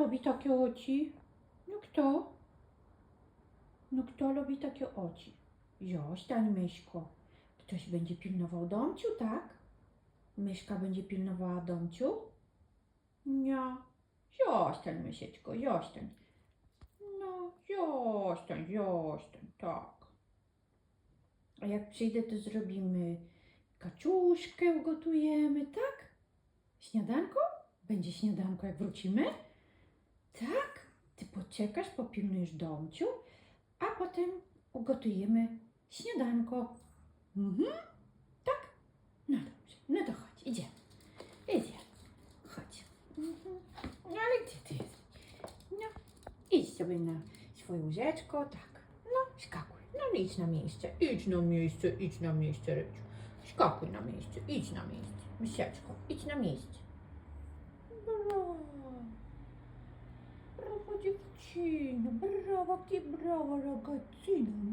robi takie oczy? No kto? No kto robi takie oczy? Zostań, myszko. Ktoś będzie pilnował domciu, tak? Myszka będzie pilnowała domciu? Nie. Zostań, mysieczko, zostań. No, zostań, tak. A jak przyjdę, to zrobimy kaczuszkę, ugotujemy, tak? Śniadanko? Będzie śniadanko, jak wrócimy? Tak? Ty poczekasz, popilnujesz domciu, a potem ugotujemy śniadanko. Tak? No dobrze, no to chodź, idziemy. Idziemy. Chodź. No ale gdzie ty jesteś? No, idź sobie na swoje łóżeczko, tak. No, skakuj. No idź na miejsce, idź na miejsce, Ryciu. Skakuj na miejsce, idź na miejsce. Mysieczko, idź na miejsce. Brawo. Brawo dziewczyno, brawo, ty brawo ragazzina